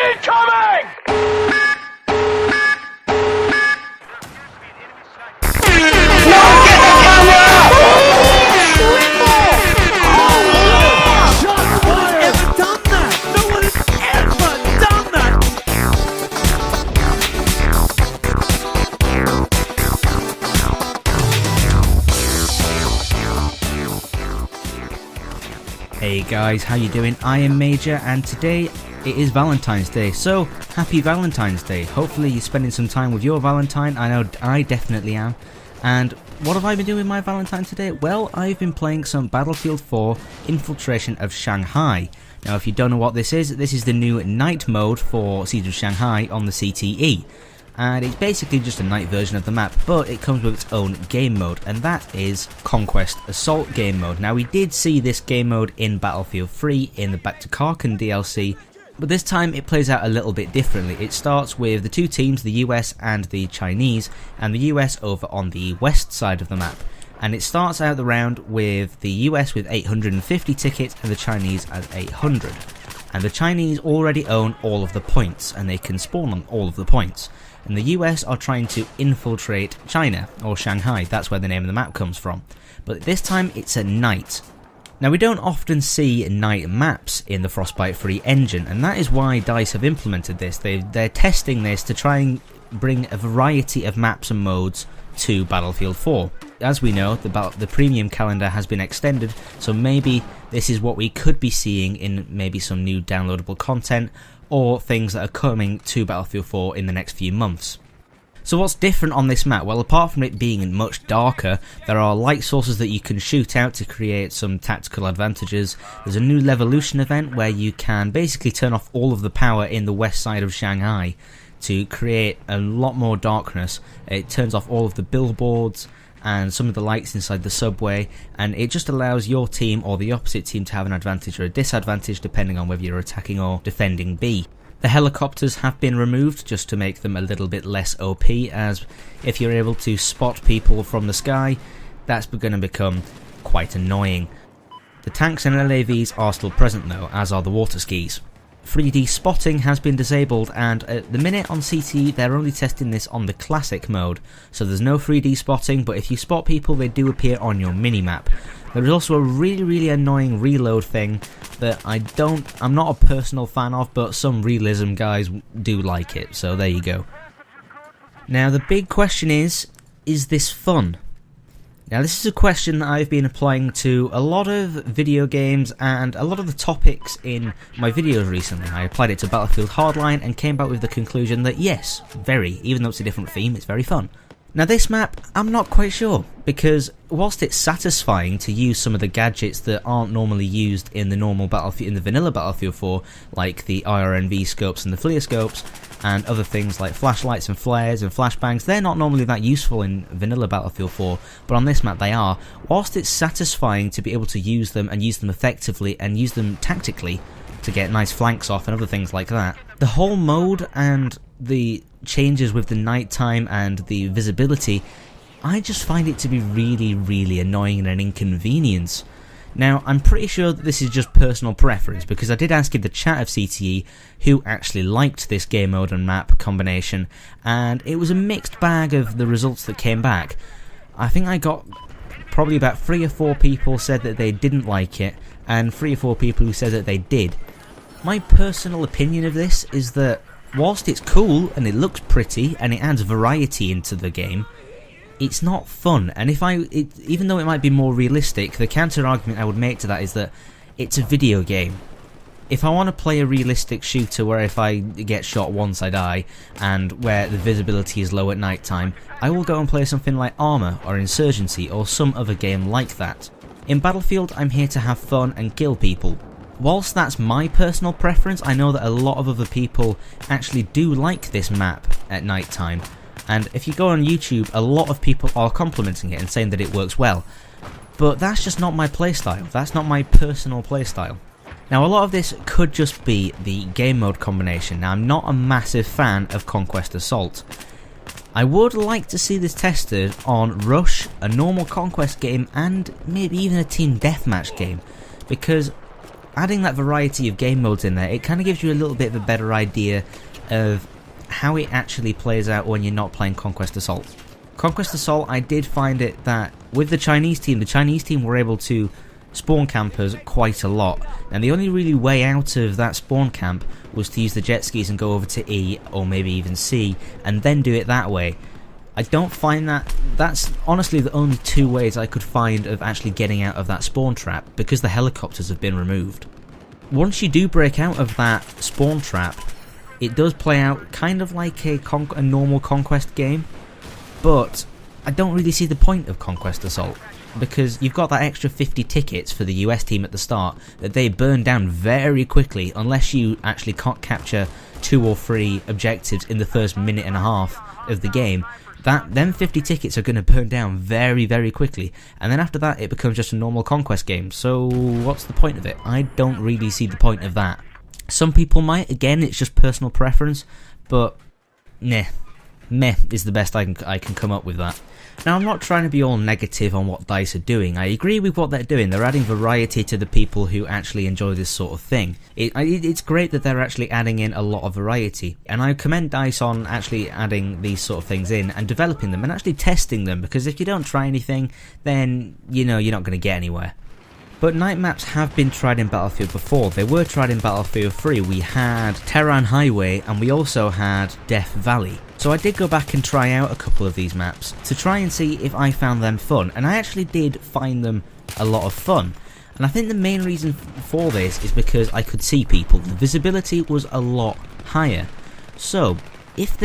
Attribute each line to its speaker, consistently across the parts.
Speaker 1: Incoming!
Speaker 2: Hey guys, how you doing? I am Major and today it is Valentine's Day, so happy Valentine's Day. Hopefully you're spending some time with your Valentine. I know I definitely am. And what have I been doing with my Valentine today? Well, I've been playing some Battlefield 4 Infiltration of Shanghai. Now if you don't know what this is the new night mode for Siege of Shanghai on the CTE. And it's basically just a night version of the map, but it comes with its own game mode, and that is Conquest Assault game mode. Now we did see this game mode in Battlefield 3 in the Back to Karkin DLC, but this time it plays out a little bit differently. It starts with the two teams, the US and the Chinese, and the US over on the west side of the map. And it starts out the round with the US with 850 tickets and the Chinese at 800. And the Chinese already own all of the points, and they can spawn on all of the points. And the US are trying to infiltrate China, or Shanghai, that's where the name of the map comes from. But this time it's at night. Now we don't often see night maps in the Frostbite 3 engine, and that is why DICE have implemented this. They're testing this to try and bring a variety of maps and modes to Battlefield 4. As we know, the premium calendar has been extended, so maybe this is what we could be seeing in maybe some new downloadable content, or things that are coming to Battlefield 4 in the next few months. So what's different on this map? Well, apart from it being much darker, there are light sources that you can shoot out to create some tactical advantages. There's a new Levolution event where you can basically turn off all of the power in the west side of Shanghai to create a lot more darkness. It turns off all of the billboards and some of the lights inside the subway, and it just allows your team or the opposite team to have an advantage or a disadvantage depending on whether you're attacking or defending B. The helicopters have been removed just to make them a little bit less OP, as if you're able to spot people from the sky, that's going to become quite annoying. The tanks and LAVs are still present though, as are the water skis. 3D spotting has been disabled, and at the minute on CTE they're only testing this on the classic mode, so there's no 3D spotting, but if you spot people they do appear on your minimap. There is also a really annoying reload thing that I'm not a personal fan of, but some realism guys do like it, so there you go. Now the big question is this fun? Now this is a question that I've been applying to a lot of video games and a lot of the topics in my videos recently. I applied it to Battlefield Hardline and came back with the conclusion that yes, even though it's a different theme, it's very fun. Now this map, I'm not quite sure, because whilst it's satisfying to use some of the gadgets that aren't normally used in the normal Battlefield, in the vanilla Battlefield 4, like the IRNV scopes and the FLIR scopes, and other things like flashlights and flares and flashbangs, they're not normally that useful in vanilla Battlefield 4, but on this map they are. Whilst it's satisfying to be able to use them and use them effectively and use them tactically to get nice flanks off and other things like that, the whole mode and the changes with the nighttime and the visibility, I just find it to be really annoying and an inconvenience. Now, I'm pretty sure that this is just personal preference, because I did ask in the chat of CTE who actually liked this game mode and map combination, and it was a mixed bag of the results that came back. I think I got probably about 3 or 4 people said that they didn't like it, and 3 or 4 people who said that they did. My personal opinion of this is that whilst it's cool and it looks pretty and it adds variety into the game, it's not fun. And even though it might be more realistic, the counter argument I would make to that is that it's a video game. If I want to play a realistic shooter where if I get shot once I die, and where the visibility is low at night time, I will go and play something like Armour or Insurgency or some other game like that. In Battlefield, I'm here to have fun and kill people. Whilst that's my personal preference, I know that a lot of other people actually do like this map at night time. And if you go on YouTube, a lot of people are complimenting it and saying that it works well. But that's just not my playstyle. That's not my personal playstyle. Now, a lot of this could just be the game mode combination. Now, I'm not a massive fan of Conquest Assault. I would like to see this tested on Rush, a normal Conquest game, and maybe even a team deathmatch game. Because adding that variety of game modes in there, it kind of gives you a little bit of a better idea of how it actually plays out when you're not playing Conquest Assault. Conquest Assault, I did find it that with the Chinese team were able to spawn campers quite a lot, and the only really way out of that spawn camp was to use the jet skis and go over to E or maybe even C and then do it that way. I don't find that's honestly the only two ways I could find of actually getting out of that spawn trap, because the helicopters have been removed. Once you do break out of that spawn trap, it does play out kind of like a normal Conquest game, but I don't really see the point of Conquest Assault, because you've got that extra 50 tickets for the US team at the start that they burn down very quickly unless you actually can't capture 2 or 3 objectives in the first minute and a half of the game. Them 50 tickets are going to burn down very, very quickly, and then after that it becomes just a normal Conquest game, so what's the point of it? I don't really see the point of that. Some people might, again, it's just personal preference, but meh is the best I can come up with that. Now, I'm not trying to be all negative on what DICE are doing. I agree with what they're doing. They're adding variety to the people who actually enjoy this sort of thing. It's great that they're actually adding in a lot of variety, and I commend DICE on actually adding these sort of things in and developing them and actually testing them, because if you don't try anything, then you're not going to get anywhere. But night maps have been tried in Battlefield before. They were tried in Battlefield 3. We had Tehran Highway and we also had Death Valley. So I did go back and try out a couple of these maps to try and see if I found them fun, and I actually did find them a lot of fun. And I think the main reason for this is because I could see people. The visibility was a lot higher. So if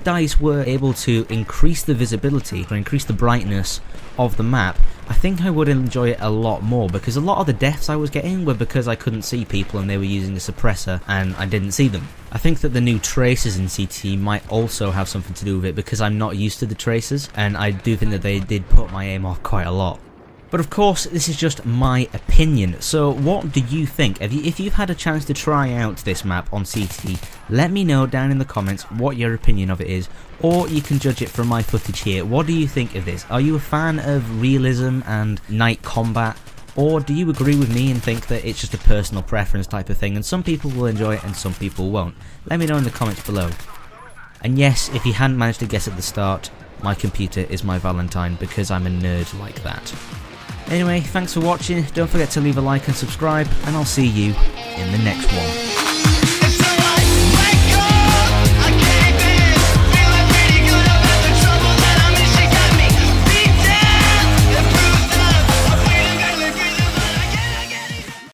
Speaker 2: DICE were able to increase the visibility or increase the brightness of the map, I think I would enjoy it a lot more, because a lot of the deaths I was getting were because I couldn't see people and they were using a suppressor and I didn't see them. I think that the new tracers in CTE might also have something to do with it, because I'm not used to the tracers, and I do think that they did put my aim off quite a lot. But of course, this is just my opinion, so what do you think? If you've had a chance to try out this map on CTE, let me know down in the comments what your opinion of it is, or you can judge it from my footage here. What do you think of this? Are you a fan of realism and night combat, or do you agree with me and think that it's just a personal preference type of thing, and some people will enjoy it and some people won't? Let me know in the comments below. And yes, if you hadn't managed to guess at the start, my computer is my Valentine, because I'm a nerd like that. Anyway, thanks for watching, don't forget to leave a like and subscribe, and I'll see you in the next one.